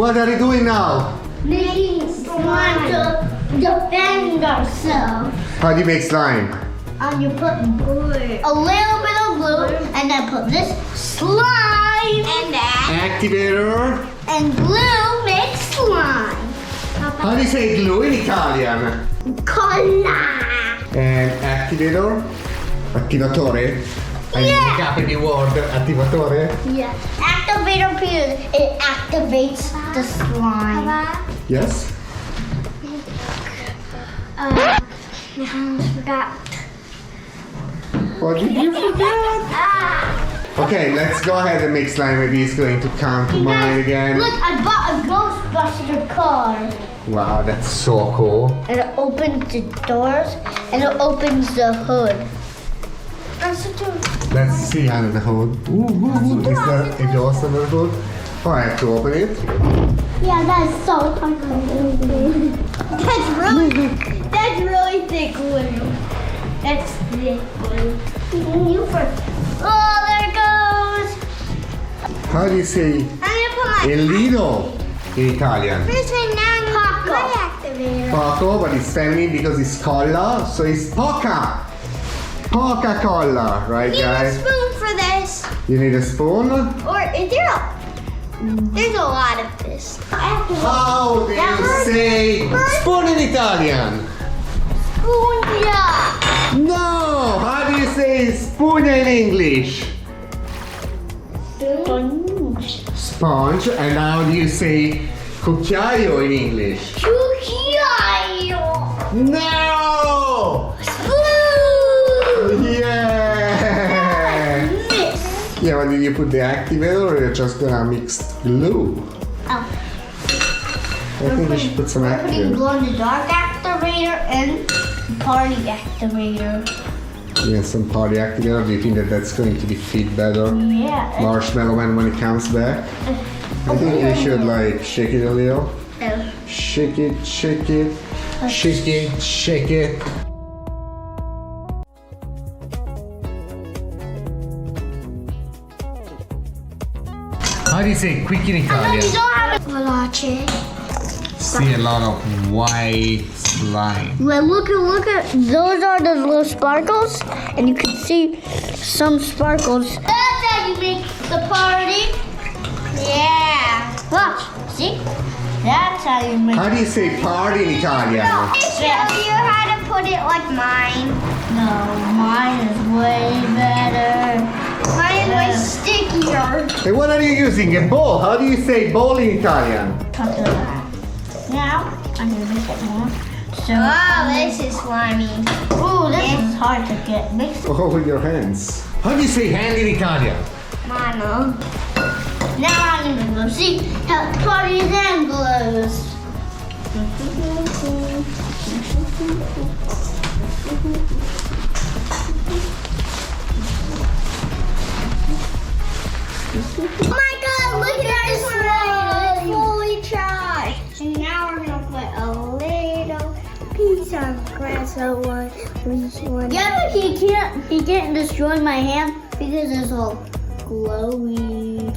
what are you doing now? Making slime to defend ourselves. How do you make slime? You put a little bit of glue and then put this slime and that. Activator. And glue makes slime. How do you say glue in Italian? Colla. And activator? Attivatore? I Yeah. capi di word, attivatore? Yeah. Activator period. It activates the slime. Yes? I forgot. What did you forget? Okay, let's go ahead and make slime. Maybe it's going to come to mind again. Look, I bought a Ghostbuster car. Wow, that's so cool. And it opens the doors and it opens the hood. Let's see under the hood. Ooh. Is there a ghost under the hood? Oh, I have to open it. Yeah, that's so funny. That's really thick glue. That's thick glue. Oh, there it goes. How do you say I'm gonna put my il lido in Italian? First right now, Paco. Activator. Poco, but it's feminine because it's colla, so it's poca. Coca-Cola, right Need a guys? spoon for this. You need a spoon? Or is there a... There's a lot of this. How do you say spoon in Italian? Spoon, yeah. No! How do you say spoon in English? Sponge. Sponge. And how do you say cucchiaio in English? Cucchiaio. No! Spoon. Yeah! This. Yeah, but did you put the activator or you're just gonna mix glue? Oh. I think we should put some We're putting activator. glow in the dark activator and party activator. Yeah, some party activator. Do you think that that's going to be fit better? Yeah. Marshmallow Man when it comes back? I think you should like shake it a little. Oh. Shake it, shake it, shake it, shake it. How do you say quick in You Italian? don't have a Veloce. See a lot of white slime. Well, look at those are the little sparkles, and you can see some sparkles. That's how you make the party. Yeah. Watch. See? That's how you make. How do you say party in Italian? I show you how to put it like mine. No, mine is way better. Mine is way stickier. And what are you using? A bowl? How do you say bowl in Italian? Now, I'm gonna make it more. So, wow, this is slimy. Ooh, this is hard to get mixed. Oh, with your hands. How do you say hand in Italian? Mano. Now I'm gonna go see how parties and glows. Oh my god, look at this slime! It's fully charged. And now we're gonna put a little piece of grass over each one. Yeah, but he can't destroy my hand because it's all glowy.